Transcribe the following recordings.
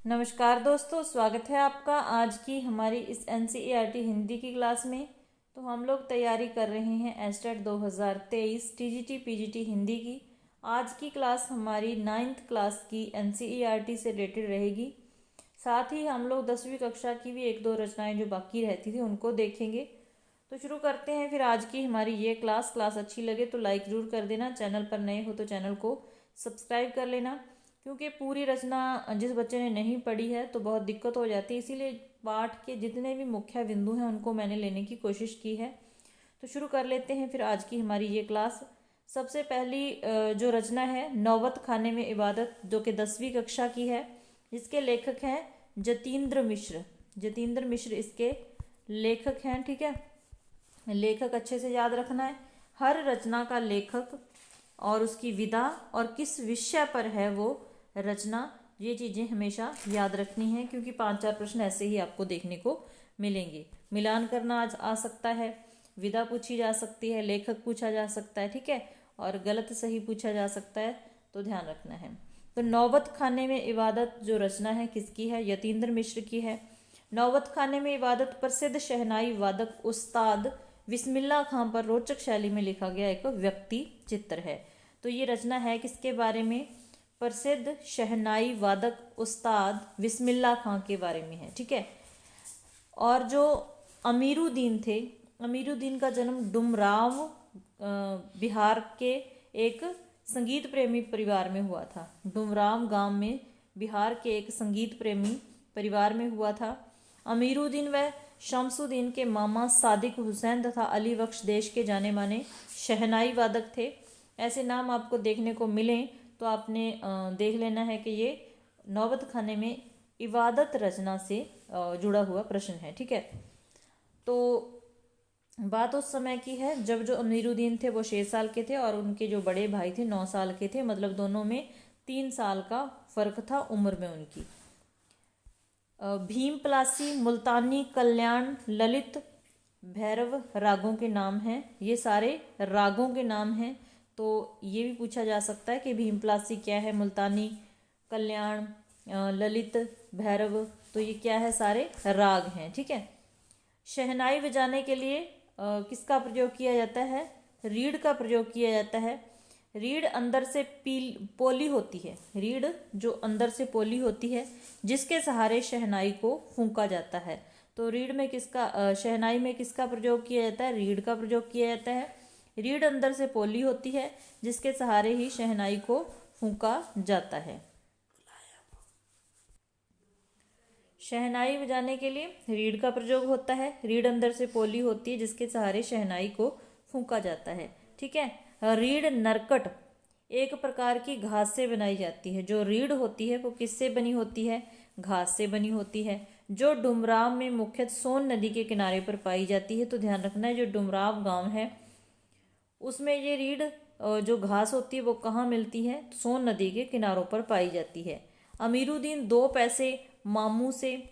नमस्कार दोस्तों, स्वागत है आपका आज की हमारी इस एनसीईआरटी हिंदी की क्लास में। तो हम लोग तैयारी कर रहे हैं एस्टेट 2023 टीजीटी पीजीटी हिंदी की। आज की क्लास हमारी 9th क्लास की एनसीईआरटी से रिलेटेड रहेगी। साथ ही हम लोग 10वीं कक्षा की भी एक दो रचनाएं जो बाकी रहती थी उनको देखेंगे। तो शुरू करते हैं फिर आज की हमारी ये क्लास अच्छी लगे तो लाइक ज़रूर कर देना, चैनल पर नए हो तो चैनल को सब्सक्राइब कर लेना, क्योंकि पूरी रचना जिस बच्चे ने नहीं पढ़ी है तो बहुत दिक्कत हो जाती है। इसीलिए पाठ के जितने भी मुख्य बिंदु हैं उनको मैंने लेने की कोशिश की है। तो शुरू कर लेते हैं फिर आज की हमारी ये क्लास। सबसे पहली जो रचना है नौबत खाने में इबादत, जो कि 10वीं कक्षा की है, जिसके लेखक हैं जतीन्द्र मिश्र। जतीन्द्र मिश्र इसके लेखक हैं। ठीक है, लेखक अच्छे से याद रखना है। हर रचना का लेखक और उसकी विधा और किस विषय पर है वो रचना, ये चीज़ें हमेशा याद रखनी है, क्योंकि 5-4 प्रश्न ऐसे ही आपको देखने को मिलेंगे। मिलान करना आज आ सकता है, विधा पूछी जा सकती है, लेखक पूछा जा सकता है, ठीक है, और गलत सही पूछा जा सकता है, तो ध्यान रखना है। तो नौबत खाने में इबादत जो रचना है किसकी है? यतीन्द्र मिश्र की है। नौबत खाने में इबादत प्रसिद्ध शहनाई वादक उस्ताद बिस्मिल्लाह खां पर रोचक शैली में लिखा गया एक व्यक्ति चित्र है। तो ये रचना है किसके बारे में? प्रसिद्ध शहनाई वादक उस्ताद बिस्मिल्लाह खां के बारे में है। ठीक है, और जो अमीरुद्दीन थे, अमीरुद्दीन का जन्म डुमराव बिहार के एक संगीत प्रेमी परिवार में हुआ था। डुमराव गांव में बिहार के एक संगीत प्रेमी परिवार में हुआ था। अमीरुद्दीन व शमसुद्दीन के मामा सादिक हुसैन तथा अली बख्श देश के जाने माने शहनाई वादक थे। ऐसे नाम आपको देखने को मिलें तो आपने देख लेना है कि ये नौबत खाने में इबादत रचना से जुड़ा हुआ प्रश्न है। ठीक है, तो बात उस समय की है जब जो अमीरुद्दीन थे वो 6 साल के थे और उनके जो बड़े भाई थे 9 साल के थे, मतलब दोनों में 3 साल का फर्क था उम्र में उनकी। भीम पलासी, मुल्तानी, कल्याण, ललित, भैरव रागों के नाम हैं। ये सारे रागों के नाम हैं। तो ये भी पूछा जा सकता है कि भीम पलासी क्या है, मुल्तानी, कल्याण, ललित, भैरव, तो ये क्या है? सारे राग हैं। ठीक है, शहनाई बजाने के लिए किसका प्रयोग किया जाता है? रीढ़ का प्रयोग किया जाता है। रीढ़ अंदर से पोली होती है, रीढ़ जो अंदर से पोली होती है जिसके सहारे शहनाई को फूंका जाता है। तो रीढ़ में किसका शहनाई में किसका प्रयोग किया जाता है? रीढ़ का प्रयोग किया जाता है। रीढ़ अंदर से पोली होती है जिसके सहारे ही शहनाई को फूंका जाता है। शहनाई बजाने के लिए रीढ़ का प्रयोग होता है। रीढ़ अंदर से पोली होती है जिसके सहारे शहनाई को फूंका जाता है। ठीक है, रीढ़ नरकट एक प्रकार की घास से बनाई जाती है। जो रीढ़ होती है वो किससे बनी होती है? घास से बनी होती है, जो डुमराव में मुख्यतः सोन नदी के किनारे पर पाई जाती है। तो ध्यान रखना है, जो डुमराव गांव है उसमें ये रीढ़ जो घास होती है वो कहाँ मिलती है? सोन नदी के किनारों पर पाई जाती है। अमीरुद्दीन 2 पैसे मामू से,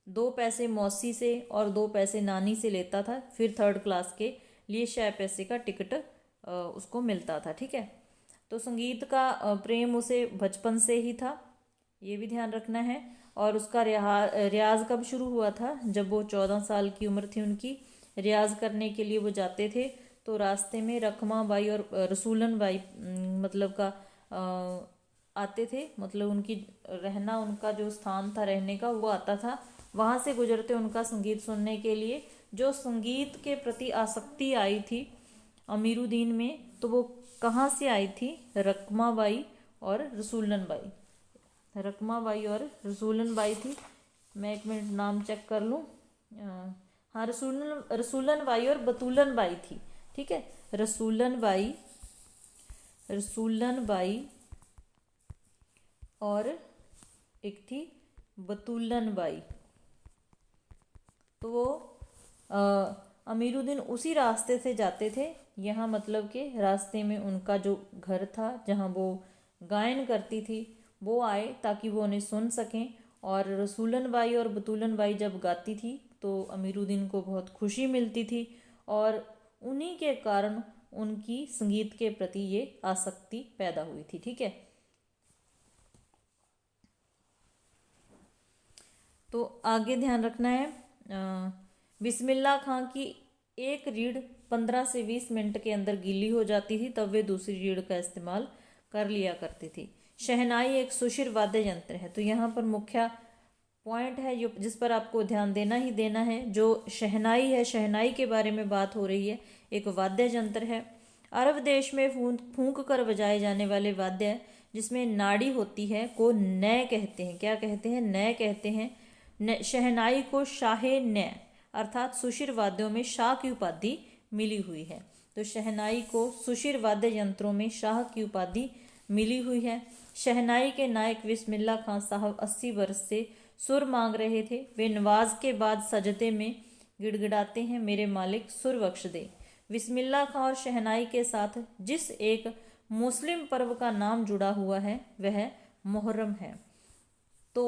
2 पैसे मौसी से और 2 पैसे नानी से लेता था। फिर 3rd क्लास के लिए 6 पैसे का टिकट उसको मिलता था। ठीक है, तो संगीत का प्रेम उसे बचपन से ही था, ये भी ध्यान रखना है। और उसका रियाज कब शुरू हुआ था? जब वो 14 साल की उम्र थी उनकी। रियाज करने के लिए वो जाते थे तो रास्ते में रखमा बाई और रसूलन बाई मतलब का आते थे, मतलब उनकी रहना, उनका जो स्थान था रहने का वो आता था। वहाँ से गुजरते उनका संगीत सुनने के लिए। जो संगीत के प्रति आसक्ति आई थी अमीरुद्दीन में, तो वो कहाँ से आई थी? रकमा बाई और रसूलन बाई। रकमा बाई और रसूलन बाई थी। मैं 1 मिनट नाम चेक कर लूँ। हाँ, रसूलन बाई और बतूलन बाई थी। ठीक है, रसूलन बाई और एक थी बतूलन बाई। तो वो अमीरुद्दीन उसी रास्ते से जाते थे। यहाँ मतलब के रास्ते में उनका जो घर था जहाँ वो गायन करती थी वो आए ताकि वो उन्हें सुन सकें। और रसूलन बाई और बतूलन बाई जब गाती थी तो अमीरुद्दीन को बहुत खुशी मिलती थी और उन्हीं के कारण उनकी संगीत के प्रति ये आसक्ति पैदा हुई थी। ठीक है, तो आगे ध्यान रखना है, बिस्मिल्लाह खां की एक रीढ़ 15 से 20 मिनट के अंदर गीली हो जाती थी, तब वे दूसरी रीढ़ का इस्तेमाल कर लिया करती थी। शहनाई एक सुशिर वाद्य यंत्र है। तो यहाँ पर मुख्य पॉइंट है जो जिस पर आपको ध्यान देना ही देना है, जो शहनाई है, शहनाई के बारे में बात हो रही है, एक वाद्य यंत्र है। अरब देश में फूंक कर बजाए जाने वाले वाद्य जिसमें नाड़ी होती है को नय कहते हैं। क्या कहते हैं? नय कहते हैं। शहनाई को शाहे नय अर्थात सुशिर वाद्यों में शाह की उपाधि मिली हुई है। तो शहनाई को सुशिर वाद्य यंत्रों में शाह की उपाधि मिली हुई है। शहनाई के नायक बिस्मिल्लाह खां साहब 80 वर्ष से सुर मांग रहे थे। वे नवाज के बाद सजदे में गिड़गिड़ाते हैं, मेरे मालिक सुर बख्श दे। बिस्मिल्लाह खां और शहनाई के साथ जिस एक मुस्लिम पर्व का नाम जुड़ा हुआ है वह मुहर्रम है। तो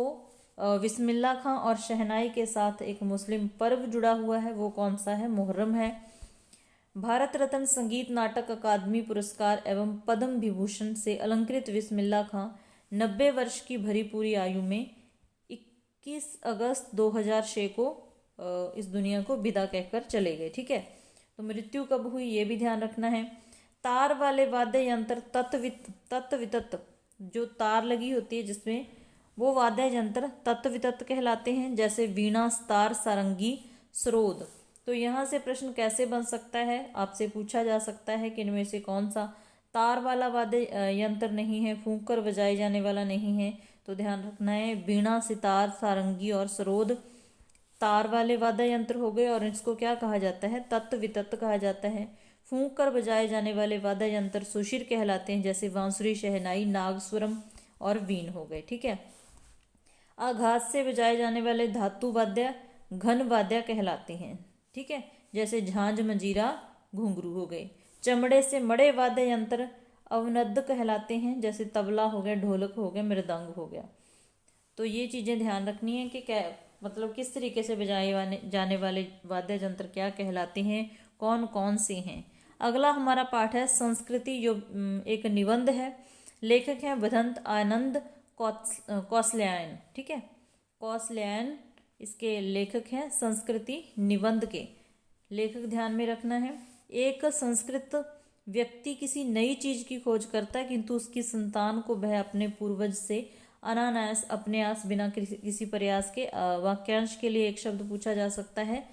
बिस्मिल्लाह खां और शहनाई के साथ एक मुस्लिम पर्व जुड़ा हुआ है, वो कौन सा है? मुहर्रम है। भारत रत्न संगीत नाटक अकादमी पुरस्कार एवं पद्म विभूषण से अलंकृत बिस्मिल्लाह खां 90 वर्ष की भरी पूरी आयु में 21 अगस्त 2006 को इस दुनिया को विदा कहकर चले गए। ठीक है, तो मृत्यु कब हुई ये भी ध्यान रखना है। तार वाले वाद्य यंत्र तत्वितत, जो तार लगी होती है जिसमें, वो वाद्य यंत्र तत्वितत कहलाते हैं, जैसे वीणा, सितार, सारंगी, सरोद। तो यहाँ से प्रश्न कैसे बन सकता है? आपसे पूछा जा सकता है कि इनमें से कौन सा तार वाला वाद्य यंत्र नहीं है, फूंक कर बजाए जाने वाला नहीं है। तो ध्यान रखना है, वीणा, सितार, सारंगी और सरोद तार वाले वाद्य यंत्र हो गए और इसको क्या कहा जाता है? तत्वितत कहा जाता है। फूंक कर बजाए जाने वाले वाद्य यंत्र सुशिर कहलाते हैं, जैसे बांसुरी, शहनाई, नागस्वरम और वीण हो गए। ठीक है, आघात से बजाए जाने वाले धातु वाद्य घन वाद्य कहलाते हैं। ठीक है, जैसे झांझ, मंजीरा, घुंघरू हो गए। चमड़े से मड़े वाद्य यंत्र अवनद्द कहलाते हैं, जैसे तबला हो गया, ढोलक हो गया, मृदंग हो गया। तो ये चीज़ें ध्यान रखनी है कि क्या मतलब किस तरीके से बजाए जाने वाले वाद्य यंत्र क्या कहलाते हैं, कौन कौन से हैं। अगला हमारा पाठ है संस्कृति, जो एक निबंध है। लेखक हैं बदंत आनंद कौशल्यायन। ठीक है, कौशल्यायन इसके लेखक हैं। संस्कृति निबंध के लेखक ध्यान में रखना है। एक संस्कृत व्यक्ति किसी नई चीज की खोज करता है, किंतु उसकी संतान को वह अपने पूर्वज से अनायास, अपने आस, बिना किसी प्रयास के, वाक्यांश के लिए एक शब्द पूछा जा सकता है,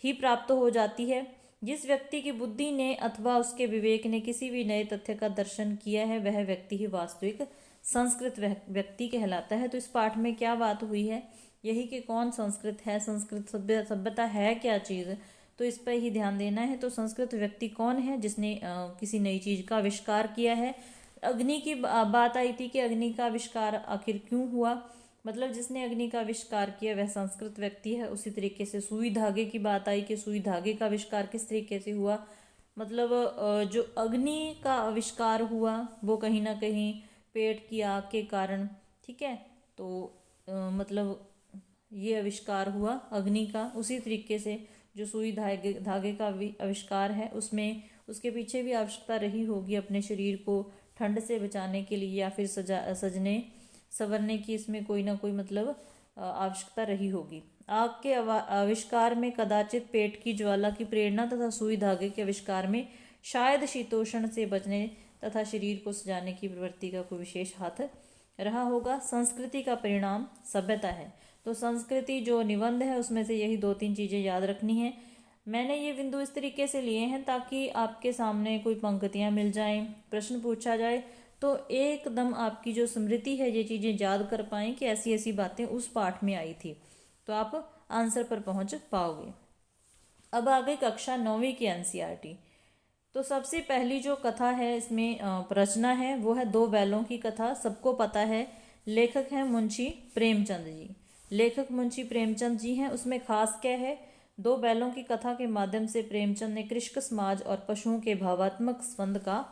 ही प्राप्त हो जाती है। जिस व्यक्ति की बुद्धि ने अथवा उसके विवेक ने किसी भी नए तथ्य का दर्शन किया है, वह व्यक्ति ही वास्तविक संस्कृत व्यक्ति कहलाता है। तो इस पाठ में क्या बात हुई है? यही कि कौन संस्कृत है, संस्कृत सभ्यता है क्या चीज़, तो इस पर ही ध्यान देना है। तो संस्कृत व्यक्ति कौन है? जिसने किसी नई चीज़ का आविष्कार किया है। अग्नि की बात आई थी कि अग्नि का आविष्कार आखिर क्यों हुआ, मतलब जिसने अग्नि का आविष्कार किया वह संस्कृत व्यक्ति है। उसी तरीके से सुई धागे की बात आई कि सुई धागे का आविष्कार किस तरीके से हुआ, मतलब जो अग्नि का आविष्कार हुआ वो कहीं ना कहीं पेट की आग के कारण। ठीक है, तो मतलब ये आविष्कार हुआ अग्नि का। उसी तरीके से जो सुई धागे का आविष्कार है, उसमें उसके पीछे भी आवश्यकता रही होगी अपने शरीर को ठंड से बचाने के लिए, या फिर सजने संवरने की, इसमें कोई ना कोई मतलब आवश्यकता रही होगी। आग के आविष्कार में कदाचित पेट की ज्वाला की प्रेरणा तथा सुई धागे के आविष्कार में शायद शीतोष्ण से बचने तथा शरीर को सजाने की प्रवृत्ति का कोई विशेष हाथ रहा होगा। संस्कृति का परिणाम सभ्यता है। तो संस्कृति जो निबंध है उसमें से यही 2-3 चीज़ें याद रखनी है। मैंने ये बिंदु इस तरीके से लिए हैं ताकि आपके सामने कोई पंक्तियाँ मिल जाएं, प्रश्न पूछा जाए तो एकदम आपकी जो स्मृति है ये चीज़ें याद कर पाएँ कि ऐसी ऐसी बातें उस पाठ में आई थी, तो आप आंसर पर पहुंच पाओगे। अब आ गई कक्षा 9वीं की एनसीईआरटी। तो सबसे पहली जो कथा है इसमें रचना है वो है 2 बैलों की कथा। सबको पता है, लेखक हैं मुंशी प्रेमचंद जी। लेखक मुंशी प्रेमचंद जी हैं। उसमें खास क्या है, 2 बैलों की कथा के माध्यम से प्रेमचंद ने कृषक समाज और पशुओं के भावात्मक संबंध का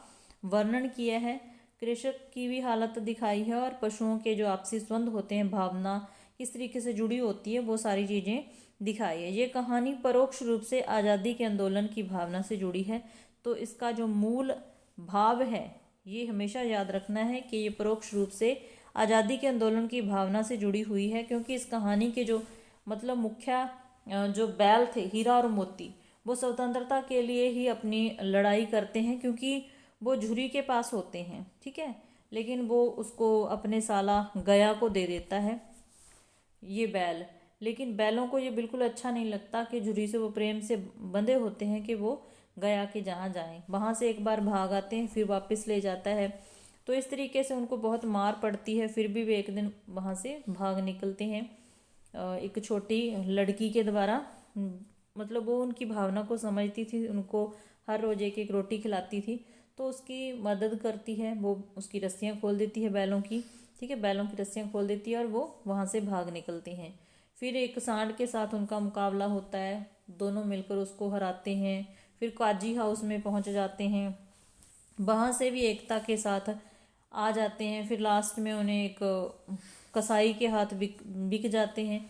वर्णन किया है। कृषक की भी हालत दिखाई है और पशुओं के जो आपसी संबंध होते हैं, भावना किस तरीके से जुड़ी होती है, वो सारी चीज़ें दिखाई है। ये कहानी परोक्ष रूप से आज़ादी के आंदोलन की भावना से जुड़ी है। तो इसका जो मूल भाव है ये हमेशा याद रखना है कि ये परोक्ष रूप से आज़ादी के आंदोलन की भावना से जुड़ी हुई है, क्योंकि इस कहानी के जो मतलब मुख्य जो बैल थे हीरा और मोती, वो स्वतंत्रता के लिए ही अपनी लड़ाई करते हैं, क्योंकि वो झुरी के पास होते हैं, ठीक है, लेकिन वो उसको अपने साला गया को दे देता है ये बैल। लेकिन बैलों को ये बिल्कुल अच्छा नहीं लगता कि झुरी से वो प्रेम से बंधे होते हैं कि वो गया के जहाँ जाएं, वहाँ से एक बार भाग आते हैं फिर वापस ले जाता है। तो इस तरीके से उनको बहुत मार पड़ती है, फिर भी वे एक दिन वहाँ से भाग निकलते हैं एक छोटी लड़की के द्वारा। मतलब वो उनकी भावना को समझती थी, उनको हर रोज़ एक एक रोटी खिलाती थी, तो उसकी मदद करती है, वो उसकी रस्सियाँ खोल देती है बैलों की, ठीक है, बैलों की रस्सियाँ खोल देती है और वो वहाँ से भाग निकलते हैं। फिर एक सांड के साथ उनका मुकाबला होता है, दोनों मिलकर उसको हराते हैं, फिर काजी हाउस में पहुँच जाते हैं, वहाँ से भी एकता के साथ आ जाते हैं, फिर लास्ट में उन्हें एक कसाई के हाथ बिक बिक जाते हैं,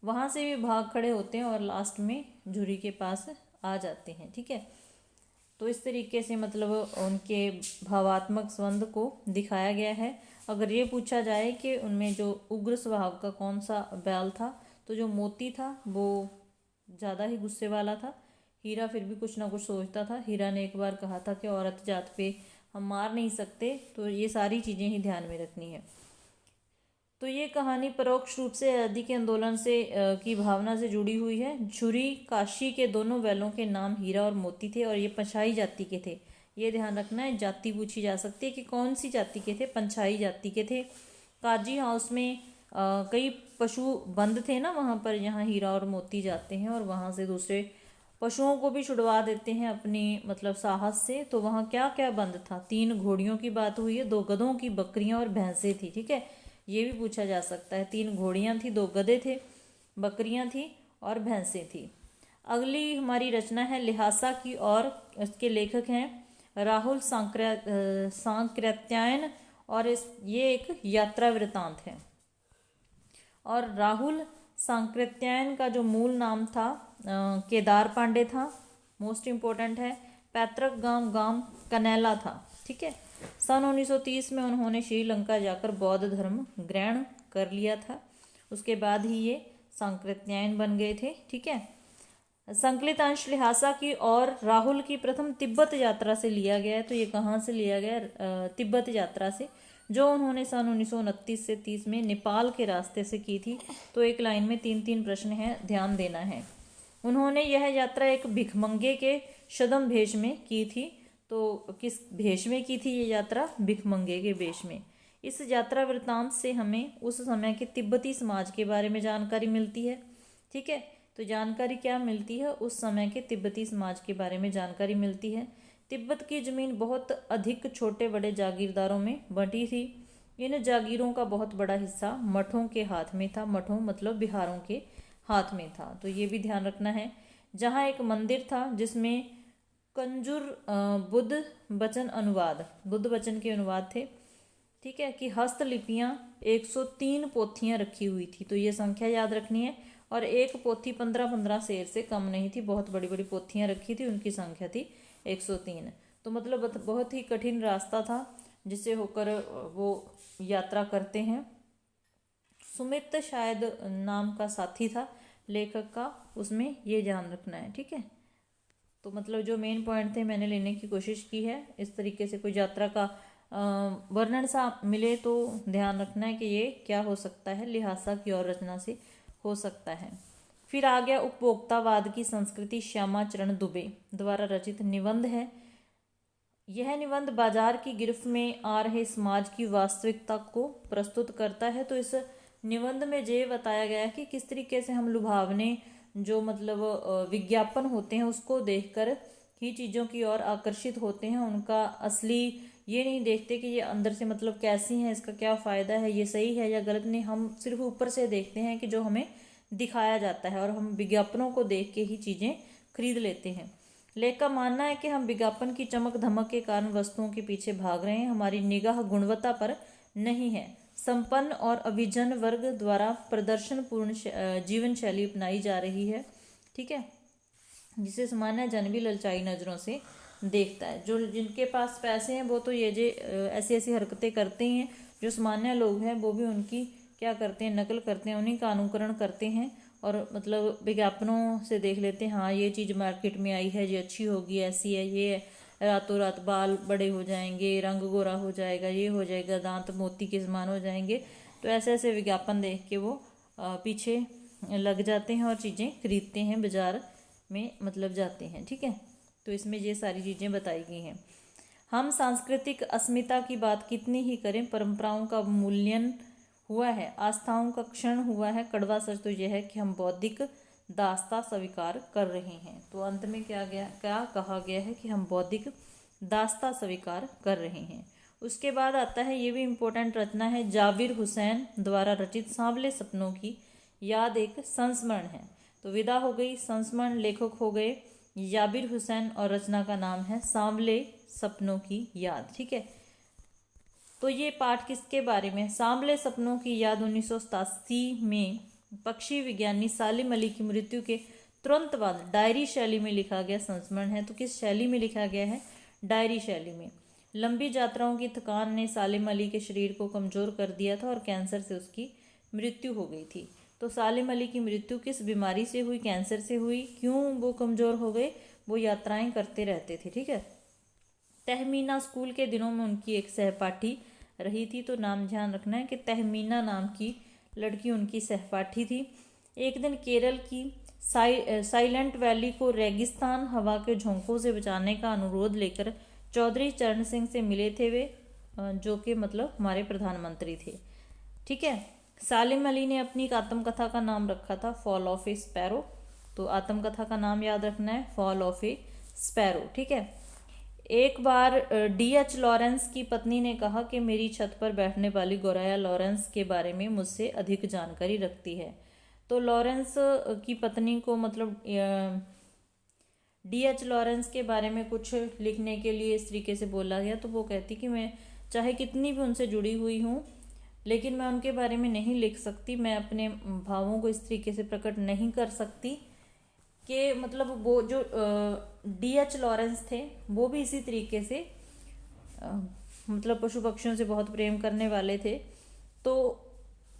वहाँ से भी भाग खड़े होते हैं और लास्ट में झुरी के पास आ जाते हैं, ठीक है। तो इस तरीके से मतलब उनके भावात्मक संबंध को दिखाया गया है। अगर ये पूछा जाए कि उनमें जो उग्र स्वभाव का कौन सा बैल था, तो जो मोती था वो ज़्यादा ही गुस्से वाला था, हीरा फिर भी कुछ ना कुछ सोचता था। हीरा ने एक बार कहा था कि औरत जात पे हम मार नहीं सकते, तो ये सारी चीज़ें ही ध्यान में रखनी है। तो ये कहानी परोक्ष रूप से आज़ादी के आंदोलन से की भावना से जुड़ी हुई है। झुरी काशी के दोनों बैलों के नाम हीरा और मोती थे और ये पंछाई जाति के थे। ये ध्यान रखना है, जाति पूछी जा सकती है कि कौन सी जाति के थे, पंछाई जाति के थे। काजी हाउस में कई पशु बंद थे ना वहाँ पर, यहाँ हीरा और मोती जाते हैं और वहाँ से दूसरे पशुओं को भी छुड़वा देते हैं अपनी मतलब साहस से। तो वहाँ क्या क्या बंद था, 3 घोड़ियों की बात हुई है, 2 गधों की, बकरियां और भैंसें थी, ठीक है, ये भी पूछा जा सकता है। 3 घोड़ियां थी, 2 गधे थे, बकरियां थी और भैंसें थी। अगली हमारी रचना है लिहासा की, और इसके लेखक हैं राहुल सांकृत्यायन, और ये एक यात्रा वृतांत है। और राहुल सांकृत्यायन का जो मूल नाम था केदार पांडे था, मोस्ट इम्पोर्टेंट है। पैतृक गांव कनैला था, ठीक है। सन 1930 में उन्होंने श्रीलंका जाकर बौद्ध धर्म ग्रहण कर लिया था, उसके बाद ही ये सांकृत्यायन बन गए थे, ठीक है। संकलित अंश लिहासा की और राहुल की प्रथम तिब्बत यात्रा से लिया गया है। तो ये कहाँ से लिया गया, तिब्बत यात्रा से, जो उन्होंने सन 1929 से 30 में नेपाल के रास्ते से की थी। तो एक लाइन में 3-3 प्रश्न हैं, ध्यान देना है। उन्होंने यह यात्रा एक भिखमंगे के छद्म भेष में की थी। तो किस भेष में की थी ये यात्रा, भिखमंगे के भेष में। इस यात्रा वृत्तांत से हमें उस समय के तिब्बती समाज के बारे में जानकारी मिलती है, ठीक है। तो जानकारी क्या मिलती है, उस समय के तिब्बती समाज के बारे में जानकारी मिलती है। तिब्बत की जमीन बहुत अधिक छोटे बड़े जागीरदारों में बंटी थी। इन जागीरों का बहुत बड़ा हिस्सा मठों के हाथ में था, मठों मतलब बिहारों के हाथ में था। तो ये भी ध्यान रखना है। जहाँ एक मंदिर था जिसमें कंजूर बुद्ध वचन अनुवाद, बुद्ध वचन के अनुवाद थे, ठीक है, कि हस्तलिपियाँ 103 पोथियाँ रखी हुई थी। तो ये संख्या याद रखनी है। और एक पोथी 15-15 शेर से कम नहीं थी, बहुत बड़ी बड़ी पोथियाँ रखी थी, उनकी संख्या थी 103। तो मतलब बहुत ही कठिन रास्ता था जिसे होकर वो यात्रा करते हैं। सुमित शायद नाम का साथी था लेखक का, उसमें ये ध्यान रखना है, ठीक है। तो मतलब जो मेन पॉइंट थे मैंने लेने की कोशिश की है। इस तरीके से कोई यात्रा का वर्णन सा मिले तो ध्यान रखना है कि ये क्या हो सकता है, लिहासा की और रचना से हो सकता है। फिर आ गया उपभोक्तावाद की संस्कृति, श्यामा चरण दुबे द्वारा रचित निबंध है। यह निबंध बाजार की गिरफ्त में आ रहे समाज की वास्तविकता को प्रस्तुत करता है। तो इस निबंध में ये बताया गया है कि किस तरीके से हम लुभावने जो मतलब विज्ञापन होते हैं उसको देखकर ही चीज़ों की ओर आकर्षित होते हैं। उनका असली ये नहीं देखते कि ये अंदर से मतलब कैसी हैं, इसका क्या फ़ायदा है, ये सही है या गलत नहीं। हम सिर्फ ऊपर से देखते हैं कि जो हमें दिखाया जाता है और हम विज्ञापनों को देख के ही चीज़ें खरीद लेते हैं। लेख का मानना है कि हम विज्ञापन की चमक धमक के कारण वस्तुओं के पीछे भाग रहे हैं, हमारी निगाह गुणवत्ता पर नहीं है। संपन्न और अभिजन वर्ग द्वारा प्रदर्शन पूर्ण जीवन शैली अपनाई जा रही है, ठीक है, जिसे सामान्य जन भी ललचाई नज़रों से देखता है। जो जिनके पास पैसे हैं वो तो ये ऐसी ऐसी हरकतें करते हैं जो सामान्य लोग हैं वो भी उनकी क्या करते हैं, नकल करते हैं, उन्हीं का अनुकरण करते हैं और मतलब विज्ञापनों से देख लेते हैं, हाँ ये चीज़ मार्केट में आई है, ये अच्छी होगी, ऐसी है, ये रातों रात बाल बड़े हो जाएंगे, रंग गोरा हो जाएगा, ये हो जाएगा, दांत मोती के समान हो जाएंगे। तो ऐसे ऐसे विज्ञापन देख के वो पीछे लग जाते हैं और चीज़ें खरीदते हैं, बाजार में मतलब जाते हैं। ठीक है, तो इसमें ये सारी चीज़ें बताई गई हैं। हम सांस्कृतिक अस्मिता की बात कितनी ही करें, परंपराओं का अवमूल्यन हुआ है, आस्थाओं का क्षरण हुआ है। कड़वा सच तो यह है कि हम बौद्धिक दास्ता स्वीकार कर रहे हैं। तो अंत में क्या कहा गया है कि हम बौद्धिक दास्ता स्वीकार कर रहे हैं। उसके बाद आता है, ये भी इम्पोर्टेंट रचना है, जाबिर हुसैन द्वारा रचित सांवले सपनों की याद एक संस्मरण है। तो विदा हो गई, संस्मरण लेखक हो गए जाबिर हुसैन और रचना का नाम है सांवले सपनों की याद। ठीक है, तो ये पाठ किसके बारे में? सांवले सपनों की याद 1987 में पक्षी विज्ञानी सालिम अली की मृत्यु के तुरंत बाद डायरी शैली में लिखा गया संस्मरण है। तो किस शैली में लिखा गया है? डायरी शैली में। लंबी यात्राओं की थकान ने सालिम अली के शरीर को कमज़ोर कर दिया था और कैंसर से उसकी मृत्यु हो गई थी। तो सालिम अली की मृत्यु किस बीमारी से हुई? कैंसर से हुई। क्यों वो कमज़ोर हो गए? वो यात्राएं करते रहते थे। ठीक है, तहमीना स्कूल के दिनों में उनकी एक सहपाठी रही थी। तो नाम ध्यान रखना है कि तहमीना नाम की लड़की उनकी सहपाठी थी। एक दिन केरल की साइलेंट वैली को रेगिस्तान हवा के झोंकों से बचाने का अनुरोध लेकर चौधरी चरण सिंह से मिले थे वे, जो कि मतलब हमारे प्रधानमंत्री थे। ठीक है, सालिम अली ने अपनी एक आत्मकथा का नाम रखा था फॉल ऑफ ए स्पैरो। तो आत्मकथा का नाम याद रखना है, फॉल ऑफ ए स्पैरो। ठीक है, एक बार D.H. लॉरेंस की पत्नी ने कहा कि मेरी छत पर बैठने वाली गोराया लॉरेंस के बारे में मुझसे अधिक जानकारी रखती है। तो लॉरेंस की पत्नी को मतलब D.H. लॉरेंस के बारे में कुछ लिखने के लिए इस तरीके से बोला गया। तो वो कहती कि मैं चाहे कितनी भी उनसे जुड़ी हुई हूँ, लेकिन मैं उनके बारे में नहीं लिख सकती, मैं अपने भावों को इस तरीके से प्रकट नहीं कर सकती कि मतलब वो जो D.H. लॉरेंस थे वो भी इसी तरीके से मतलब पशु पक्षियों से बहुत प्रेम करने वाले थे। तो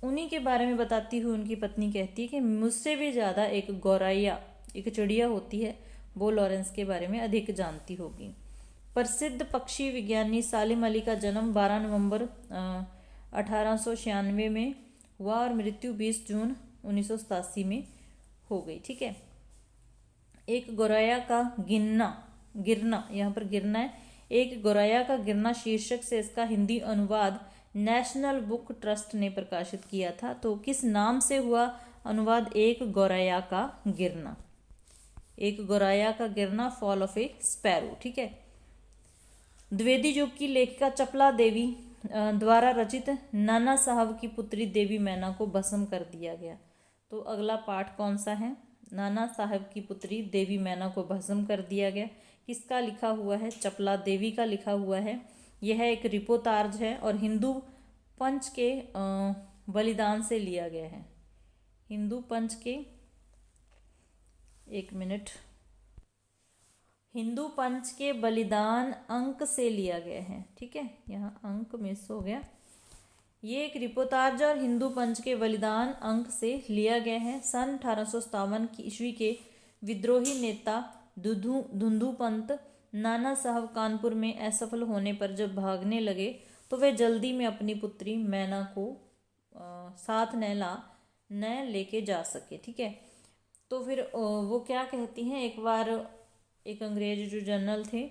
उन्हीं के बारे में बताती हुई उनकी पत्नी कहती है कि मुझसे भी ज़्यादा एक गौरैया, एक चिड़िया होती है, वो लॉरेंस के बारे में अधिक जानती होगी। प्रसिद्ध पक्षी विज्ञानी सालिम अली का जन्म 12 नवंबर 1896 में हुआ और मृत्यु 20 जून 1987 में हो गई। ठीक है, एक गौरैया का गिरना, यहाँ पर गिरना है, एक गौरैया का गिरना शीर्षक से इसका हिंदी अनुवाद नेशनल बुक ट्रस्ट ने प्रकाशित किया था। तो किस नाम से हुआ अनुवाद? एक गौरैया का गिरना, एक गौरैया का गिरना, फॉल ऑफ ए स्पैरो। ठीक है, द्विवेदी युग की लेखिका चपला देवी द्वारा रचित नाना साहब की पुत्री देवी मैना को भस्म कर दिया गया। तो अगला पाठ कौन सा है? नाना साहब की पुत्री देवी मैना को भस्म कर दिया गया। किसका लिखा हुआ है? चपला देवी का लिखा हुआ है। यह एक रिपोर्टाज है और हिंदू पंच के बलिदान से लिया गया है। हिंदू पंच के, एक मिनट, हिंदू पंच के बलिदान अंक से लिया गया है। ठीक है, यहाँ अंक मिस हो गया। ये एक रिपोर्टाज और हिंदू पंच के बलिदान अंक से लिया गया है। सन 1857 की ईस्वी के विद्रोही नेता धुंधु पंत नाना साहब कानपुर में असफल होने पर जब भागने लगे तो वे जल्दी में अपनी पुत्री मैना को साथ न लेके जा सके। ठीक है, तो फिर वो क्या कहती हैं, एक बार एक अंग्रेज जो जनरल थे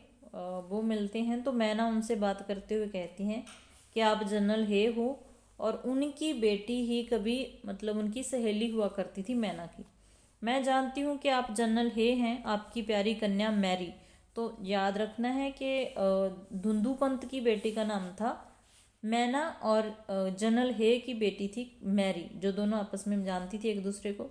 वो मिलते हैं। तो मैना उनसे बात करते हुए कहती हैं कि आप जनरल हे हो, और उनकी बेटी ही कभी मतलब उनकी सहेली हुआ करती थी मैना की। मैं जानती हूँ कि आप जनरल हे हैं, आपकी प्यारी कन्या मैरी। तो याद रखना है कि धुंधु पंत की बेटी का नाम था मैना और जनरल हे की बेटी थी मैरी, जो दोनों आपस में जानती थी एक दूसरे को।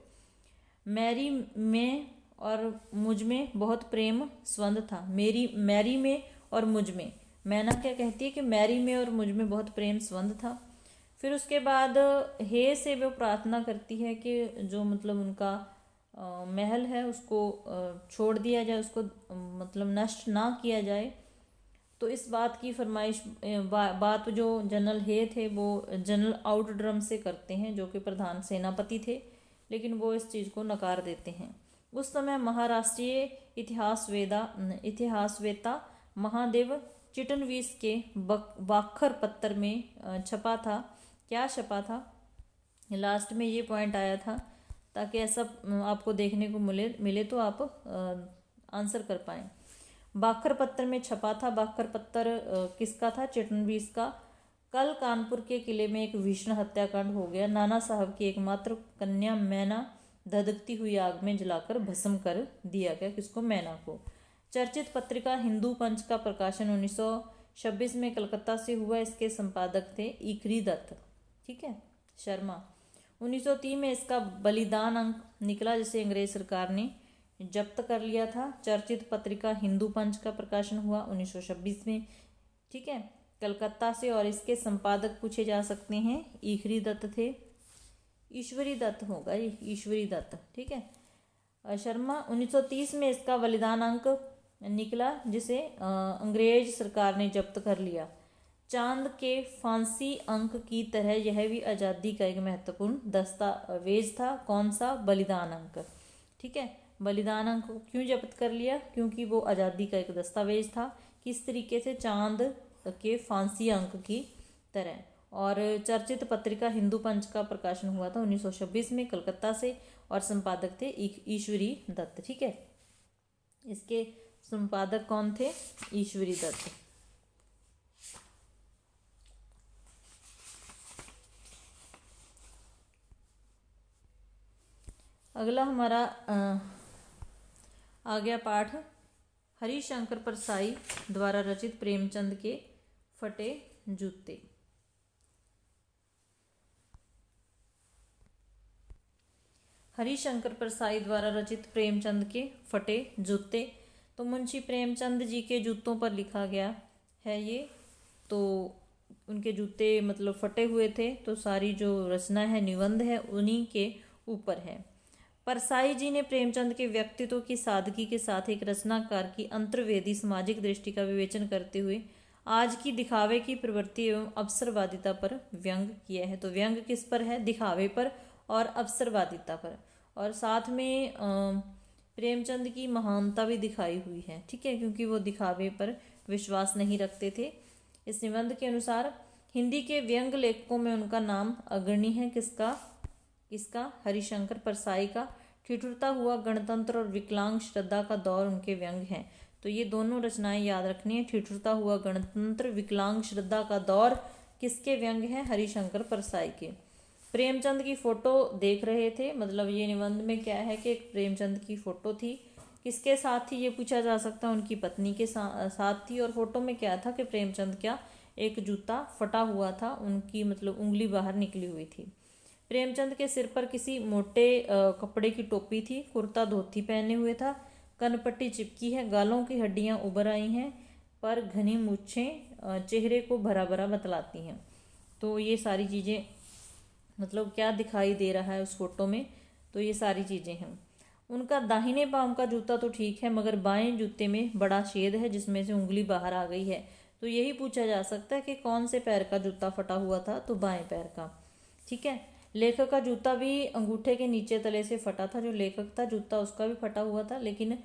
मैरी में और मुझ में बहुत प्रेम संबंध था। मैरी में और मुझ में, मैना क्या कहती है कि मैरी में और मुझ में बहुत प्रेम संबंध था। फिर उसके बाद हे से वो प्रार्थना करती है कि जो मतलब उनका महल है उसको छोड़ दिया जाए, उसको मतलब नष्ट ना किया जाए। तो इस बात की फरमाइश बात जो जनरल हे थे वो जनरल आउटड्रम से करते हैं, जो कि प्रधान सेनापति थे, लेकिन वो इस चीज़ को नकार देते हैं। उस समय महाराष्ट्रीय इतिहासवेत्ता महादेव चिटनवीस के बाखर पत्तर में छपा था। क्या छपा था? लास्ट में ये पॉइंट आया था, ताकि ऐसा आपको देखने को मिले तो आप आंसर कर पाएँ। बाखर पत्तर में छपा था। बाखर पत्तर किसका था? चिटनवीस का। कल कानपुर के किले में एक भीषण हत्याकांड हो गया। नाना साहब की एकमात्र कन्या मैना धधकती हुई आग में जलाकर भस्म कर दिया गया। किसको? मैना को। चर्चित पत्रिका हिंदू पंच का प्रकाशन 1926 में कलकत्ता से हुआ। इसके संपादक थे ईकरी दत्त, ठीक है, शर्मा। 1903 में इसका बलिदान अंक निकला, जिसे अंग्रेज सरकार ने जब्त कर लिया था। चर्चित पत्रिका हिंदू पंच का प्रकाशन हुआ 1926 में, ठीक है, कलकत्ता से। और इसके संपादक पूछे जा सकते हैं, ईकरी दत्त थे, ईश्वरी दत्त होगा ये, ईश्वरी दत्त, ठीक है, शर्मा। 1930 में इसका बलिदान अंक निकला, जिसे अंग्रेज सरकार ने जब्त कर लिया। चांद के फांसी अंक की तरह यह भी आज़ादी का एक महत्वपूर्ण दस्तावेज था। कौन सा? बलिदान अंक, ठीक है। बलिदान अंक को क्यों जब्त कर लिया? क्योंकि वो आज़ादी का एक दस्तावेज था। किस तरीके से? चांद के फांसी अंक की तरह। और चर्चित पत्रिका हिंदू पंच का प्रकाशन हुआ था 1926 में कलकत्ता से, और संपादक थे ईश्वरी दत्त, ठीक है। इसके संपादक कौन थे? ईश्वरी दत्त। अगला हमारा आ गया पाठ हरिशंकर परसाई द्वारा रचित प्रेमचंद के फटे जूते। हरिशंकर परसाई द्वारा रचित प्रेमचंद के फटे जूते। तो मुंशी प्रेमचंद जी के जूतों पर लिखा गया है ये। तो उनके जूते मतलब फटे हुए थे, तो सारी जो रचना है, निबंध है, उन्हीं के ऊपर है। परसाई जी ने प्रेमचंद के व्यक्तित्व की सादगी के साथ एक रचनाकार की अंतर्वेदी सामाजिक दृष्टि का विवेचन करते हुए आज की दिखावे की प्रवृत्ति एवं अवसरवादिता पर व्यंग किया है। तो व्यंग किस पर है? दिखावे पर और अवसरवादिता पर। और साथ में प्रेमचंद की महानता भी दिखाई हुई है, ठीक है, क्योंकि वो दिखावे पर विश्वास नहीं रखते थे। इस निबंध के अनुसार हिंदी के व्यंग लेखकों में उनका नाम अग्रणी है। किसका? इसका हरिशंकर परसाई का। ठिठुरता हुआ गणतंत्र और विकलांग श्रद्धा का दौर उनके व्यंग हैं। तो ये दोनों रचनाएं याद रखनी है। ठिठुरता हुआ गणतंत्र, विकलांग श्रद्धा का दौर किसके व्यंग हैं? हरिशंकर परसाई के। प्रेमचंद की फोटो देख रहे थे, मतलब ये निबंध में क्या है कि प्रेमचंद की फोटो थी। किसके साथ थी ये पूछा जा सकता है? उनकी पत्नी के साथ थी। और फोटो में क्या था कि प्रेमचंद क्या एक जूता फटा हुआ था, उनकी मतलब उंगली बाहर निकली हुई थी। प्रेमचंद के सिर पर किसी मोटे कपड़े की टोपी थी। कुर्ता धोती पहने हुए था। कनपट्टी चिपकी है। गालों की हड्डियां उभर आई हैं, पर घनी मूछें चेहरे को भरा भरा बतलाती हैं। तो ये सारी चीज़ें मतलब क्या दिखाई दे रहा है उस फोटो में? तो ये सारी चीज़ें हैं। उनका दाहिने पांव का जूता तो ठीक है, मगर बाएं जूते में बड़ा छेद है, जिसमें से उंगली बाहर आ गई है। तो यही पूछा जा सकता है कि कौन से पैर का जूता फटा हुआ था? तो बाएं पैर का, ठीक है। लेखक का जूता भी अंगूठे के नीचे तले से फटा था। जो लेखक था जूता उसका भी फटा हुआ था, लेकिन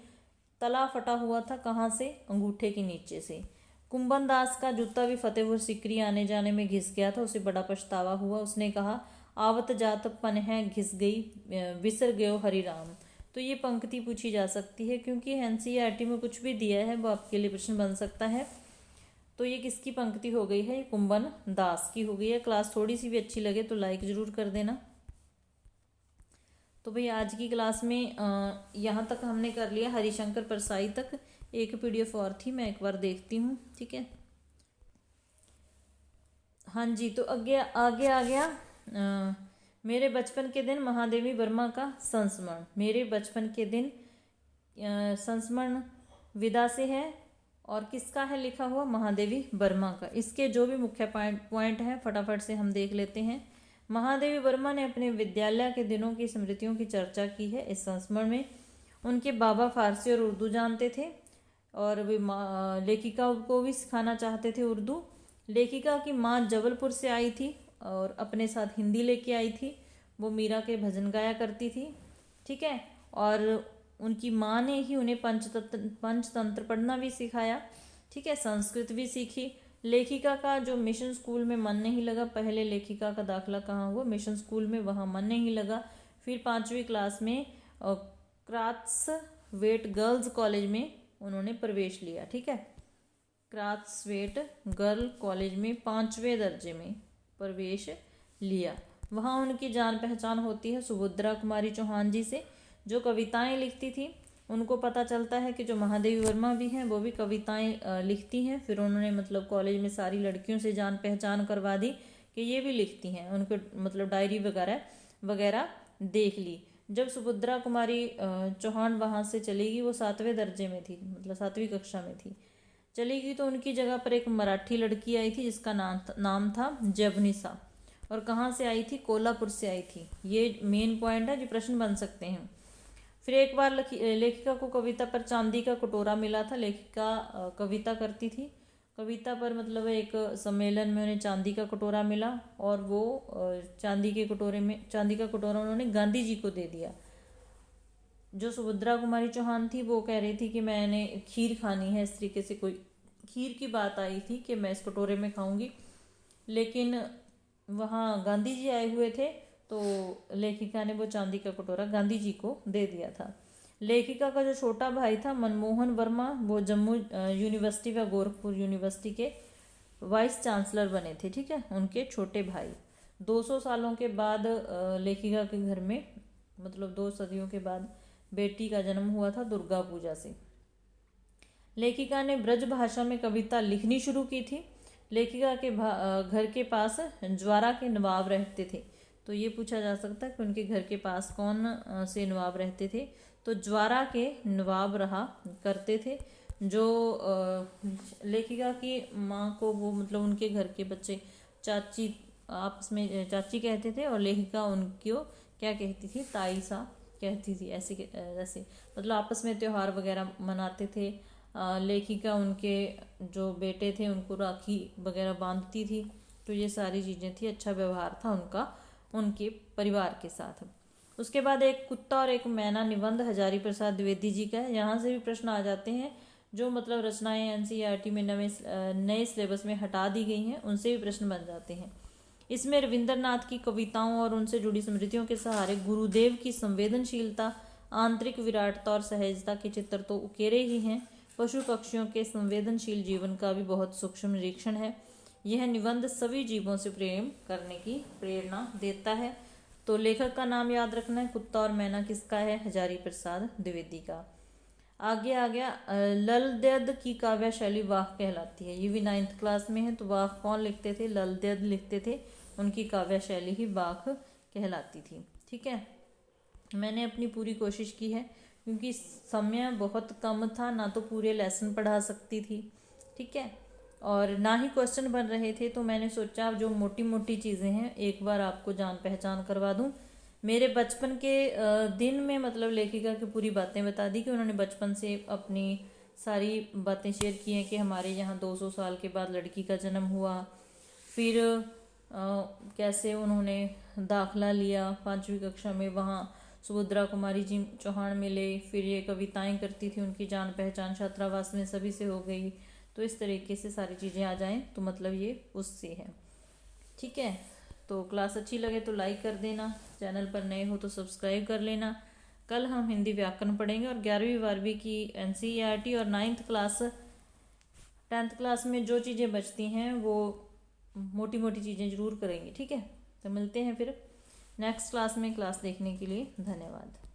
तला फटा हुआ था कहाँ से? अंगूठे के नीचे से। कुंभन दास का जूता भी फतेहपुर सिकरी आने जाने में घिस गया था। उसे बड़ा पछतावा हुआ। उसने कहा, आवत जात पन है घिस गई, बिसर गयो हरि राम। तो ये पंक्ति पूछी जा सकती है, क्योंकि एनसीईआरटी में कुछ भी दिया है वो आपके लिए प्रश्न बन सकता है। तो ये किसकी पंक्ति हो गई है? ये कुंभन दास की हो गई है। क्लास थोड़ी सी भी अच्छी लगे तो लाइक ज़रूर कर देना। तो भाई आज की क्लास में यहाँ तक हमने कर लिया, हरिशंकर परसाई तक। एक पीडीएफ और थी, मैं एक बार देखती हूँ, ठीक है। हाँ जी, तो आगे आगे आ गया मेरे बचपन के दिन महादेवी वर्मा का संस्मरण। मेरे बचपन के दिन संस्मरण विदा से है, और किसका है लिखा हुआ? महादेवी वर्मा का। इसके जो भी मुख्य पॉइंट हैं फटाफट से हम देख लेते हैं। महादेवी वर्मा ने अपने विद्यालय के दिनों की स्मृतियों की चर्चा की है इस संस्मरण में। उनके बाबा फारसी और उर्दू जानते थे, और वे लेखिका को भी सिखाना चाहते थे उर्दू। लेखिका की माँ जबलपुर से आई थी और अपने साथ हिंदी लेके आई थी। वो मीरा के भजन गाया करती थी, ठीक है। और उनकी माँ ने ही उन्हें पंचतंत्र पढ़ना भी सिखाया, ठीक है। संस्कृत भी सीखी। लेखिका का जो मिशन स्कूल में मन नहीं लगा, पहले लेखिका का दाखिला कहाँ हुआ, मिशन स्कूल में, वहाँ मन नहीं लगा। फिर 5वीं क्लास में क्राथ्सवेट गर्ल्स कॉलेज में उन्होंने प्रवेश लिया, ठीक है। क्राथ्सवेट गर्ल कॉलेज में 5वें दर्जे में प्रवेश लिया। वहाँ उनकी जान पहचान होती है सुभद्रा कुमारी चौहान जी से, जो कविताएं लिखती थी। उनको पता चलता है कि जो महादेवी वर्मा भी हैं वो भी कविताएं लिखती हैं। फिर उन्होंने मतलब कॉलेज में सारी लड़कियों से जान पहचान करवा दी कि ये भी लिखती हैं। उनको मतलब डायरी वगैरह वगैरह देख ली। जब सुभद्रा कुमारी चौहान वहाँ से चलेगी, वो 7वें दर्जे में थी, मतलब 7वीं कक्षा में थी, चलेगी, तो उनकी जगह पर एक मराठी लड़की आई थी जिसका नाम था जवनिसा। और कहाँ से आई थी, कोल्हापुर से आई थी। ये मेन पॉइंट है जो प्रश्न बन सकते हैं। फिर एक बार लेखिका को कविता पर चांदी का कटोरा मिला था। लेखिका कविता करती थी, कविता पर मतलब एक सम्मेलन में उन्हें चांदी का कटोरा मिला और वो चांदी का कटोरा उन्होंने गांधी जी को दे दिया। जो सुभद्रा कुमारी चौहान थी वो कह रही थी कि मैंने खीर खानी है, इस तरीके से कोई खीर की बात आई थी कि मैं इस कटोरे में खाऊंगी, लेकिन वहाँ गांधी जी आए हुए थे, तो लेखिका ने वो चांदी का कटोरा गांधी जी को दे दिया था। लेखिका का जो छोटा भाई था मनमोहन वर्मा, वो जम्मू यूनिवर्सिटी व गोरखपुर यूनिवर्सिटी के वाइस चांसलर बने थे, ठीक है। उनके छोटे भाई 200 सालों के बाद लेखिका के घर में, मतलब 2 सदियों के बाद बेटी का जन्म हुआ था दुर्गा पूजा से। लेखिका ने ब्रज भाषा में कविता लिखनी शुरू की थी। लेखिका के घर के पास ज्वारा के नवाब रहते थे। तो ये पूछा जा सकता है कि उनके घर के पास कौन से नवाब रहते थे, तो ज्वारा के नवाब रहा करते थे। जो लेखिका की माँ को वो मतलब उनके घर के बच्चे चाची आपस में चाची कहते थे, और लेखिका उनको क्या कहती थी, ताई सा कहती थी। ऐसे मतलब आपस में त्यौहार वगैरह मनाते थे। लेखिका उनके जो बेटे थे उनको राखी वगैरह बांधती थी। तो ये सारी चीज़ें थी, अच्छा व्यवहार था उनका उनके परिवार के साथ। उसके बाद एक कुत्ता और एक मैना निबंध हजारी प्रसाद द्विवेदी जी का है। यहाँ से भी प्रश्न आ जाते हैं, जो मतलब रचनाएं एनसीईआरटी में नए सिलेबस में हटा दी गई हैं, उनसे भी प्रश्न बन जाते हैं। इसमें रविंद्रनाथ की कविताओं और उनसे जुड़ी स्मृतियों के सहारे गुरुदेव की संवेदनशीलता, आंतरिक विराटता और सहजता के चित्र तो उकेरे ही हैं। पशु पक्षियों के संवेदनशील जीवन का भी बहुत सूक्ष्म निरीक्षण है। यह निबंध सभी जीवों से प्रेम करने की प्रेरणा देता है। तो लेखक का नाम याद रखना है, कुत्ता और मैना किसका है, हजारी प्रसाद द्विवेदी का। आगे आ गया ललद्यद की काव्य शैली वाह कहलाती है। ये भी 9th क्लास में है। तो वाह कौन लिखते थे, ललद्यद लिखते थे, उनकी काव्य शैली ही वाह कहलाती थी, ठीक है। मैंने अपनी पूरी कोशिश की है क्योंकि समय बहुत कम था, ना तो पूरे लेसन पढ़ा सकती थी, ठीक है, और ना ही क्वेश्चन बन रहे थे। तो मैंने सोचा जो मोटी मोटी चीज़ें हैं एक बार आपको जान पहचान करवा दूं। मेरे बचपन के दिन में मतलब लेखिका की पूरी बातें बता दी कि उन्होंने बचपन से अपनी सारी बातें शेयर की हैं कि हमारे यहाँ 200 साल के बाद लड़की का जन्म हुआ, फिर कैसे उन्होंने दाखिला लिया 5वीं कक्षा में, वहाँ सुभद्रा कुमारी जी चौहान मिले, फिर ये कविताएं करती थी, उनकी जान पहचान छात्रावास में सभी से हो गई। तो इस तरीके से सारी चीज़ें आ जाएं तो मतलब ये उससे है, ठीक है। तो क्लास अच्छी लगे तो लाइक कर देना, चैनल पर नए हो तो सब्सक्राइब कर लेना। कल हम हिंदी व्याकरण पढ़ेंगे और 11वीं 12वीं की एनसीईआरटी और 9th क्लास 10th क्लास में जो चीज़ें बचती हैं वो मोटी मोटी चीज़ें ज़रूर करेंगे, ठीक है। तो मिलते हैं फिर नेक्स्ट क्लास में। क्लास देखने के लिए धन्यवाद।